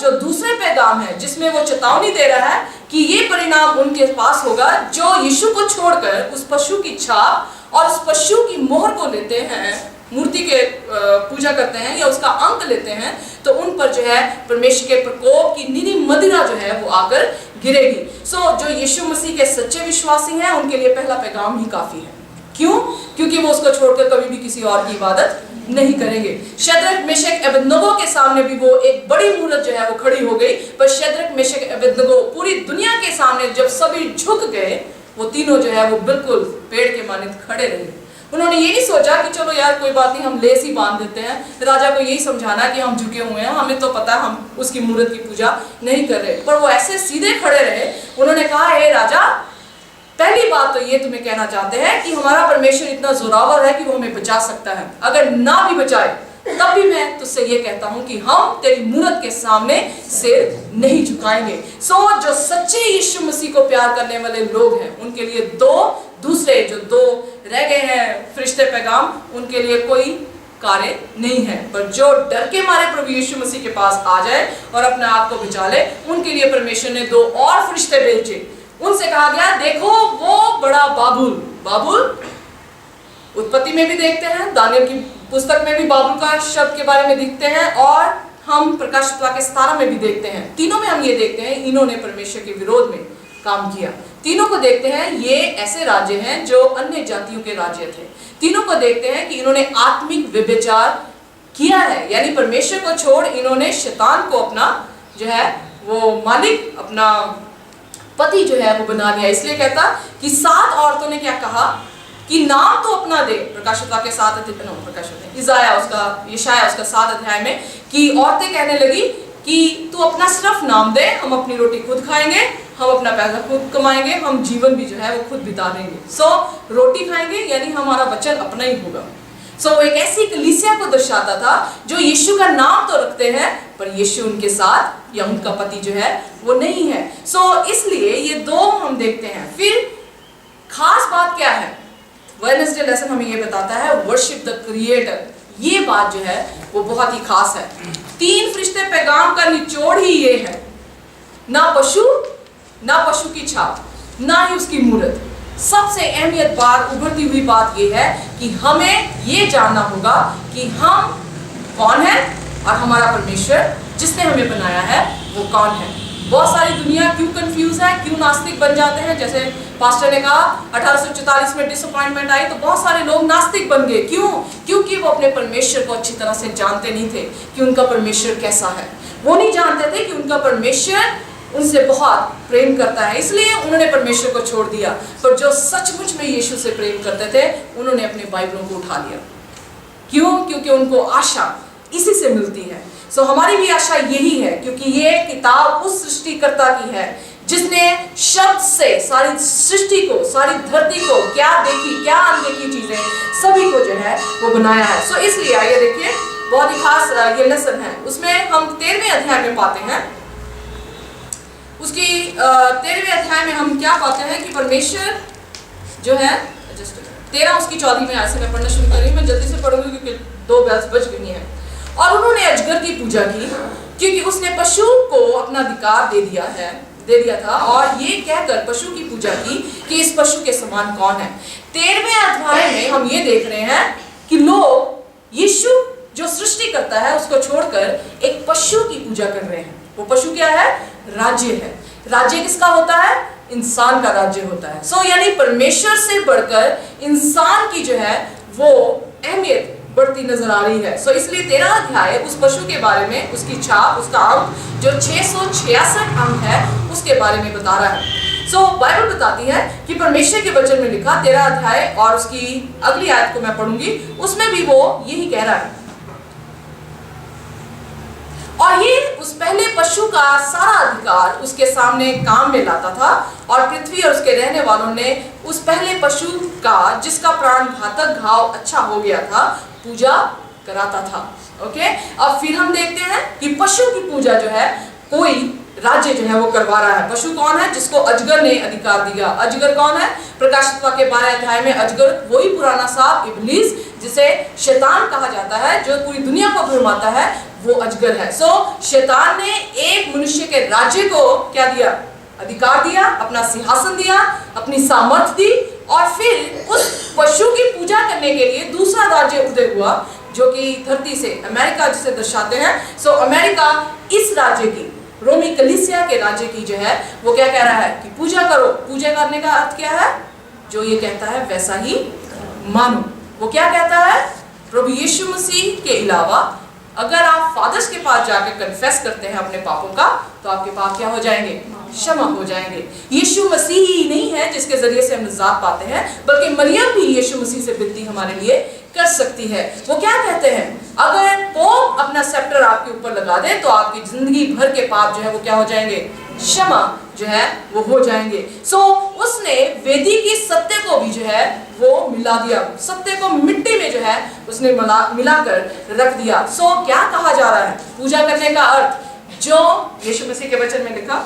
जो दूसरे पैगाम है जिसमें वो चेतावनी दे रहा है कि ये परिणाम उनके पास होगा जो यीशु को छोड़कर उस पशु की छाप और उस पशु की मोहर को लेते हैं, मूर्ति के पूजा करते हैं या उसका अंक लेते हैं, तो उन पर जो है परमेश्वर के प्रकोप की निरी मदिरा जो है वो आकर गिरेगी। सो जो यीशु मसीह के सच्चे विश्वासी हैं उनके लिए पहला पैगाम ही काफी है। क्यों? क्योंकि वो उसको छोड़कर कभी भी किसी और की इबादत नहीं करेंगे। शद्रक, मेशक, अबेदनगो के सामने भी वो एक बड़ी मूरत जो है वो खड़ी हो गई, पर शद्रक, मेशक, अबेदनगो पूरी दुनिया के सामने जब सभी झुक गए, वो तीनों जो है वो बिल्कुल पेड़ के मानिंद खड़े रहे। उन्होंने ये नहीं सोचा कि चलो यार कोई बात नहीं, हम लेस ही बांध देते हैं, राजा को यही समझाना कि हम झुके हुए हैं, हमें तो पता है हम उसकी मूरत की पूजा नहीं कर रहे। पर वो ऐसे सीधे खड़े रहे। उन्होंने कहा, हे राजा, पहली बात बात तो ये तुम्हें कहना चाहते हैं कि हमारा परमेश्वर इतना जोरावर है कि वो हमें बचा सकता है। अगर ना भी बचाए तब भी मैं तुझसे ये कहता हूं कि हम तेरी मूरत के सामने सिर नहीं झुकाएंगे। जो सच्चे यीशु मसीह को प्यार करने वाले लोग हैं उनके लिए दूसरे जो दो रह गए हैं फरिश्ते पैगाम, उनके लिए कोई कार्य नहीं है। पर जो डर के मारे प्रभु यीशु मसीह के पास आ जाए और अपने आप को बचा ले, उनके लिए परमेश्वर ने 2 और फरिश्ते भेजे। उनसे कहा गया, देखो वो बड़ा बाबुल उत्पत्ति में भी देखते हैं, दानियल की पुस्तक में भी बाबुल का शब्द के बारे में देखते हैं, और हम प्रकाशित वाक्य 17 में भी देखते हैं। तीनों में हम ये देखते हैं इन्होंने परमेश्वर के विरोध में काम किया। तीनों को देखते हैं ये ऐसे राज्य हैं जो अन्य जातियों के राज्य थे। तीनों को देखते हैं कि इन्होंने आत्मिक व्यभिचार किया है, यानी परमेश्वर को छोड़ इन्होंने शैतान को अपना जो है वो मालिक, अपना पति जो है वो बना लिया। इसलिए कहता कि 7 औरतों ने क्या कहा कि नाम तो अपना दे, प्रकाशित वाक्य 7 यशाया उसका 7 अध्याय में, कि औरतें कहने लगी कि तू अपना सिर्फ नाम दे, हम अपनी रोटी खुद खाएंगे, हम अपना पैसा खुद कमाएंगे, हम जीवन भी जो है वो खुद बिता देंगे। रोटी खाएंगे यानी हमारा वचन अपना ही होगा। एक ऐसी कलीसिया को दर्शाता था जो यीशु का नाम तो रखते हैं पर यीशु उनके साथ या उनका पति जो है वो नहीं है। इसलिए ये 2 हम देखते हैं। फिर खास बात क्या है, वेडनेसडे लेसन हमें ये बताता है वर्शिप द क्रिएटर। ये बात जो है वो बहुत ही खास है। 3 फरिश्ते पैगाम का निचोड़ ही ये है, ना पशु की छाप, ना ही उसकी मूरत। सबसे अहमियत बात, उभरती हुई बात ये है कि हमें ये जानना होगा कि हम कौन है और हमारा परमेश्वर जिसने हमें बनाया है वो कौन है। बहुत सारी दुनिया क्यों कंफ्यूज है, क्यों नास्तिक बन जाते हैं। जैसे पास्टर ने कहा 1844 में डिसअपॉइंटमेंट आई तो बहुत सारे लोग नास्तिक बन गए। क्यों? क्योंकि वो अपने परमेश्वर को अच्छी तरह से जानते नहीं थे कि उनका परमेश्वर कैसा है। वो नहीं जानते थे कि उनका परमेश्वर उनसे बहुत प्रेम करता है, इसलिए उन्होंने परमेश्वर को छोड़ दिया। पर जो सचमुच में यीशु से प्रेम करते थे उन्होंने अपने बाइबलों को उठा लिया। क्यों? क्योंकि उनको आशा इसी से मिलती है। हमारी भी आशा यही है, क्योंकि ये किताब उस सृष्टिकर्ता की है जिसने शब्द से सारी सृष्टि को, सारी धरती को, क्या देखी क्या अनदेखी चीजें सभी को जो है वो बनाया है। इसलिए आइए देखिए, बहुत ही खास ये लेसन है। उसमें हम 13वें अध्याय में पाते हैं, उसकी 13वें अध्याय में हम क्या पाते हैं कि परमेश्वर जो है 13 उसकी 14 में ऐसे मैं पढ़ना शुरू कर रही हूँ। मैं जल्दी से पढ़ूंगी क्योंकि 2 बेल्स बज गई हैं। और उन्होंने अजगर की पूजा की क्योंकि उसने पशु को अपना अधिकार दे दिया था, और ये कहकर पशु की पूजा की कि इस पशु के समान कौन है। 13वें अध्याय में हम ये देख रहे हैं कि लोग यीशु जो सृष्टि करता है उसको छोड़कर एक पशु की पूजा कर रहे हैं। वो पशु क्या है? राज्य है। राज्य किसका होता है? इंसान का राज्य होता है। यानी परमेश्वर से बढ़कर इंसान की जो है वो अहमियत बढ़ती नजर आ रही है। इसलिए 13 अध्याय उस पशु के बारे में, उसकी छाप, उसका अंक जो 666 अंक है उसके बारे में बता रहा है। बाइबल बताती है कि परमेश्वर के वचन में लिखा 13 अध्याय और उसकी अगली आयत को मैं पढ़ूंगी, उसमें भी वो यही कह रहा है। और ये उस पहले पशु का सारा अधिकार उसके सामने काम में लाता था, और पृथ्वी और उसके रहने वालों ने उस पहले पशु का, जिसका प्राण घातक घाव अच्छा हो गया था, पूजा कराता था। ओके, अब फिर हम देखते हैं कि पशु की पूजा जो है कोई राज्य जो है वो करवा रहा है। पशु कौन है? जिसको अजगर ने अधिकार दिया। अजगर कौन है? प्रकाशित वाक्य 12 अध्याय में अजगर वही पुराना सांप इब्लीस, जिसे शैतान कहा जाता है, जो पूरी दुनिया को भरमाता है, वो अजगर है। शैतान ने एक मनुष्य के राज्य को क्या दिया? अधिकार दिया, अपना सिंहासन दिया, अपनी सामर्थ दी, और फिर उस पशु की पूजा करने के लिए दूसरा राज्य उदय हुआ जो कि धरती से, अमेरिका जिसे दर्शाते हैं। अमेरिका इस राज्य की, रोमी कलीसिया के राज्य की जो है वो क्या कह रहा है कि पूजा करो। पूजा करने का अर्थ क्या है? जो ये कहता है वैसा ही मानो। वो क्या कहता है? प्रभु यीशु मसीह के अलावा अगर आप फादर्स के पास जाकर कन्फेस करते हैं अपने पापों का, तो आपके पाप क्या हो जाएंगे? क्षमा हो जाएंगे। यीशु मसीह ही नहीं है जिसके जरिए से हम निजात पाते हैं, बल्कि मरियम भी यीशु मसीह से विनती हमारे लिए कर सकती है। वो क्या कहते हैं? अगर पोप अपना सेप्टर आपके ऊपर लगा दे तो आपकी जिंदगी भर के पाप जो है वो क्या हो जाएंगे? क्षमा जो है वो हो जाएंगे। सो उसने वेदी की सत्य को भी जो है वो मिला दिया, सत्य को मिट्टी में जो है उसने मिलाकर रख दिया। सो क्या कहा जा रहा है पूजा करने का अर्थ, जो यीशु मसीह के वचन में लिखा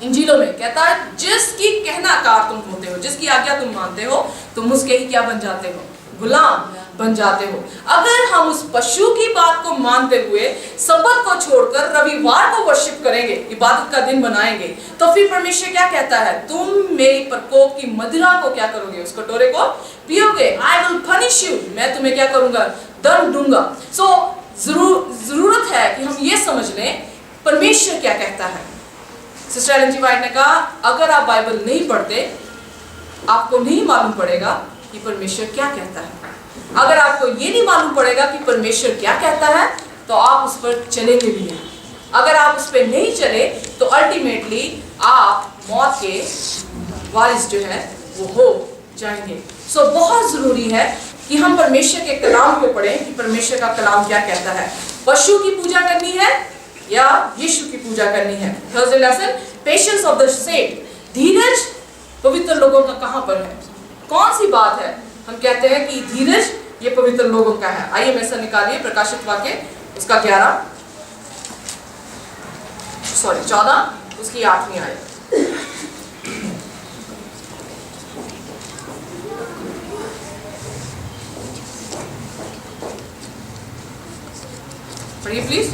इंजीलों में कहता है, जिसकी कहनाकार तुम होते हो, जिसकी आज्ञा तुम मानते हो, तुम उसके ही क्या बन जाते हो, गुलाम बन जाते हो। अगर हम उस पशु की बात को मानते हुए सब्बत को छोड़कर रविवार को वर्शिप करेंगे, इबादत का दिन बनाएंगे, तो फिर परमेश्वर क्या कहता है, तुम मेरी प्रकोप की मदिरा को क्या करोगे, उस कटोरे को पियोगे। आई विल पनिश यू, मैं तुम्हें क्या करूंगा, दंड दूंगा। सो जरूरत है कि हम ये समझ लें परमेश्वर क्या कहता है। सिस्टर एलन जी वाइट ने कहा, अगर आप बाइबल नहीं पढ़ते आपको नहीं मालूम पड़ेगा कि परमेश्वर क्या कहता है। अगर आपको ये नहीं मालूम पड़ेगा कि परमेश्वर क्या कहता है तो आप उस पर चलेंगे भी नहीं। अगर आप उस पर नहीं चले तो अल्टीमेटली आप मौत के वारिस जो है वो हो जाएंगे। सो बहुत जरूरी है कि हम परमेश्वर के कलाम को पढ़ें कि परमेश्वर का कलाम क्या कहता है। पशु की पूजा करनी है या यीशु की पूजा करनी है। Thursday lesson, patience of the saint, धीरज पवित्र लोगों का कहां पर है, कौन सी बात है हम कहते हैं कि धीरज ये पवित्र लोगों का है। आइए में से निकालिए प्रकाशित वाक्य उसका 14 उसकी 8वीं आयत। पढ़िए प्लीज,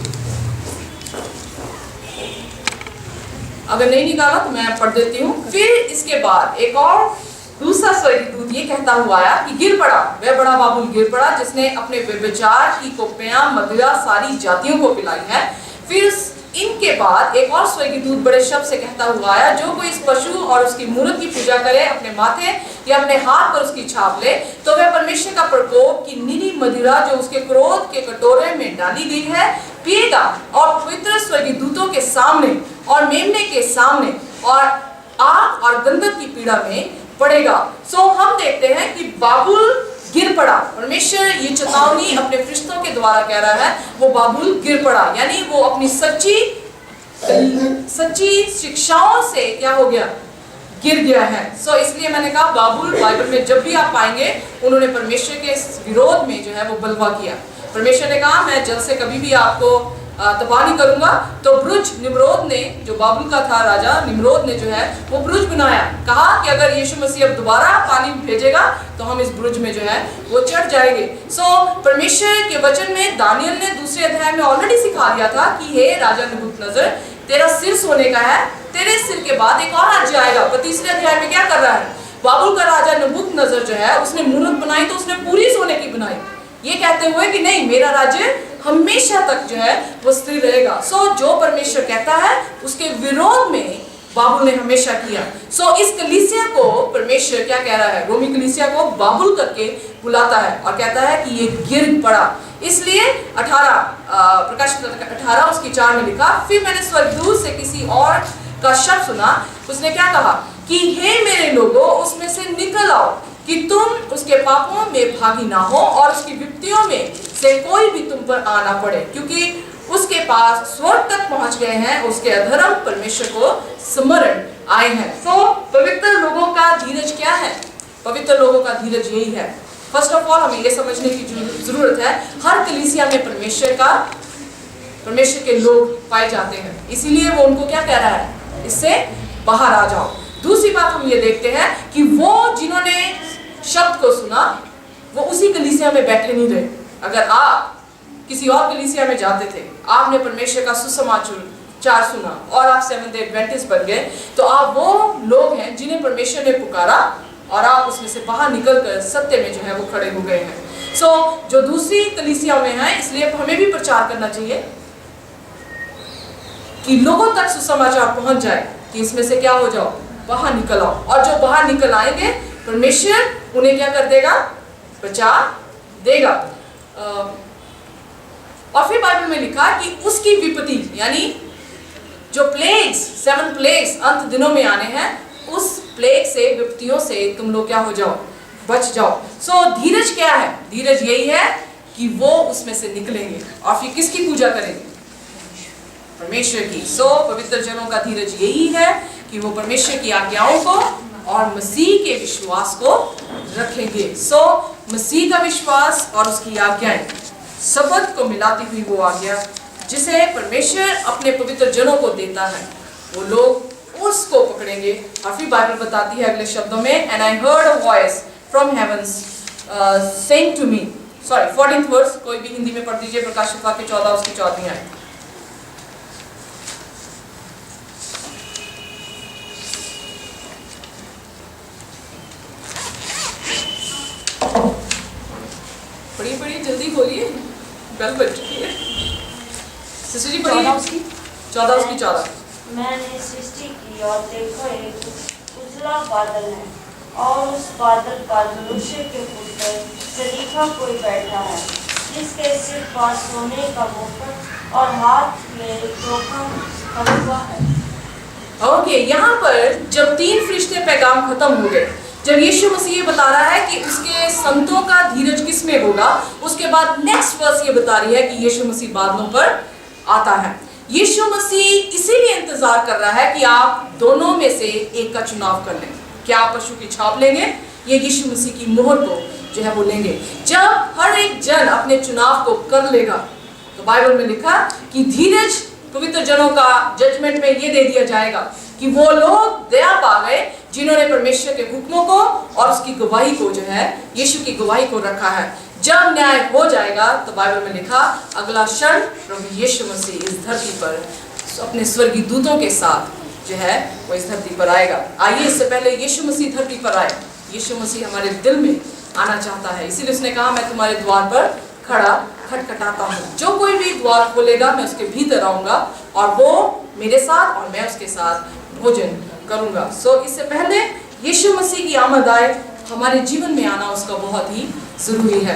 अगर नहीं निकाला तो मैं पढ़ देती हूँ। फिर इसके बाद एक और दूसरा स्वर्गीय दूत ये कहता हुआ आया कि गिर पड़ा वह बड़ा बाबुल, गिर पड़ा जिसने अपने व्यभिचार की कोपियां मदिरा सारी जातियों को पिलाई है। फिर इनके बाद एक और स्वर्गीय दूत बड़े शब्द से कहता हुआ आया, जो कोई इस पशु और उसकी मूर्त की पूजा करे, अपने माथे या अपने हाथ पर उसकी छाप ले, तो वह परमेश्वर का प्रकोप की निरी मदिरा जो उसके क्रोध के कटोरे में डाली गई है पिएगा, और पवित्र स्वर्गीय दूतों के सामने और मेमने के सामने और आग और गंधक की पीड़ा में पड़ेगा। सो हम देखते हैं कि बाबुल गिर पड़ा। परमेश्वर ये चेतावनी अपने फरिश्तों के द्वारा कह रहा है, वो बाबुल गिर पड़ा, यानी वो अपनी सच्ची शिक्षाओं से क्या हो गया, गिर गया है। सो इसलिए मैंने कहा बाबुल बाइबल में जब भी आप पाएंगे उन्होंने परमेश्वर के विरोध में जो है वो बलवा किया। परमेश्वर ने कहा मैं जल से कभी भी आपको तबाह नहीं करूंगा। तो ब्रुज निम्रोद ने, जो बाबुल का था राजा निम्रोद ने जो है वो ब्रुज बनाया, कहा कि अगर यीशु मसीह अब दोबारा पानी भेजेगा तो हम इस ब्रुज में जो है वो चढ़ जाएंगे। सो परमेश्वर के वचन में दानियल ने 2 अध्याय में ऑलरेडी सिखा दिया था कि हे राजा नबूकदनेस्सर, तेरा सिर सोने का है, तेरे सिर के बाद एक और राज्य आएगा। पर 3 अध्याय में क्या कर रहा है, बाबुल का राजा नबूकदनेस्सर जो है उसने मूर्त बनाई तो उसने पूरी सोने की बनाई, ये कहते हुए कि नहीं मेरा राज्य हमेशा तक जो है वो स्थिर रहेगा। सो जो परमेश्वर कहता है उसके विरोध में बाबुल ने हमेशा किया। सो इस कलीसिया को परमेश्वर क्या कह रहा है, रोमी कलीसिया को बाबुल करके बुलाता है और कहता है कि ये गिर पड़ा। इसलिए 18 प्रकाशित 18 उसकी 4 में लिखा, फिर मैंने स्वर्गदूत से किसी और का शब्द सुना, उसने क्या कहा कि हे मेरे लोगों उसमें से निकल आओ कि तुम उसके पापों में भागी ना हो और उसकी विपत्तियों में से कोई भी तुम पर आना पड़े, क्योंकि उसके पास स्वर्ग तक पहुंच गए हैं, उसके अधर्म परमेश्वर को स्मरण आए हैं। तो पवित्र लोगों का धीरज क्या है, पवित्र लोगों का धीरज यही है। फर्स्ट ऑफ ऑल हमें ये समझने की जरूरत है, हर कलीसिया में परमेश्वर के लोग पाए जाते हैं, इसीलिए वो उनको क्या कह रहा है, इससे बाहर आ जाओ। दूसरी बात हम ये देखते हैं कि वो जिन्होंने शब्द को सुना वो उसी कलीसिया में बैठे नहीं रहे। अगर आप किसी और कलीसिया में जाते थे, आपने परमेश्वर का सुसमाचार सुना और आप सेवंथ डे एडवेंटिस्ट बन गए, तो आप वो लोग हैं जिन्हें परमेश्वर ने पुकारा और आप उसमें से बाहर निकलकर सत्य में जो है वो खड़े हो गए हैं। सो जो दूसरी कलीसिया में है, इसलिए हमें भी प्रचार करना चाहिए कि लोगों तक सुसमाचार पहुंच जाए कि इसमें से क्या हो जाओ, बाहर निकल आओ। और जो बाहर निकल आएंगे परमेश्वर उन्हें क्या कर देगा, बचा देगा। और फिर बाइबल में लिखा कि उसकी विपत्ति यानी जो प्लेग्स, 7 प्लेग्स अंत दिनों में आने हैं, उस प्लेग से, विपत्तियों से तुम लोग क्या हो जाओ, बच जाओ। सो धीरज क्या है, धीरज यही है कि वो उसमें से निकलेंगे और फिर किसकी पूजा करेंगे, परमेश्वर की। सो पवित्र जनों का धीरज यही है कि वो परमेश्वर की आज्ञाओं को और मसीह के विश्वास को रखेंगे। सो मसीह का विश्वास और उसकी आज्ञाएं, शब्द को मिलाती हुई वो आज्ञा जिसे परमेश्वर अपने पवित्र जनों को देता है, वो लोग उसको पकड़ेंगे। और फिर बाइबल बताती है अगले शब्दों में, and I heard a voice from heavens saying to me, 14th verse, कोई भी हिंदी में पढ़ दीजिए, प्रकाशित वाक्य 14 उसकी 14वीं आयत। पढ़िए जल्दी बोलिए, बेल बज चुकी है। सिस्टर जी पढ़िए। 14 उसकी 14। मैंने सृष्टि की और देखो एक उजला बादल है और उस बादल पर मनुष्य के पुत्र सरीखा कोई बैठा है, जिसके सिर पर सोने का मुकुट और हाथ में तोखा खड़ुआ है। ओके, यहाँ पर जब 3 फरिश्ते पैगाम खत्म हो गए, जब यीशु मसीह ये बता रहा है कि उसके संतों का धीरज किसमें होगा, उसके बाद नेक्स्ट वर्स ये बता रही है कि यीशु मसीह बादलों पर आता है। यीशु मसीह इसीलिए इंतजार कर रहा है कि आप दोनों में से एक का चुनाव कर लें। क्या आप पशु की छाप लेंगे, ये यीशु मसीह की मोहर को जो है वो लेंगे। जब हर एक जन अपने चुनाव को कर लेगा, तो बाइबल में लिखा कि धीरज पवित्र जनों का जजमेंट में ये दे दिया जाएगा कि वो लोग दया पा गए जिन्होंने परमेश्वर के हुक्मों को और उसकी गवाही को जो है, यीशु की गवाही को रखा है। जब न्याय हो जाएगा तो बाइबल में लिखा अगला क्षण प्रभु यीशु मसीह इस धरती पर अपने स्वर्गीय दूतों के साथ जो है वो इस धरती पर आएगा। आइए, इससे पहले यीशु मसीह धरती पर आए, यीशु मसीह हमारे दिल में आना चाहता है। इसीलिए उसने कहा, मैं तुम्हारे द्वार पर खड़ा खटखटाता हूँ, जो कोई भी द्वार खोलेगा मैं उसके भीतर आऊंगा और वो मेरे साथ और मैं उसके साथ भोजन करूंगा। सो इससे पहले यीशु मसीह की आमद आए, हमारे जीवन में आना उसका बहुत ही जरूरी है।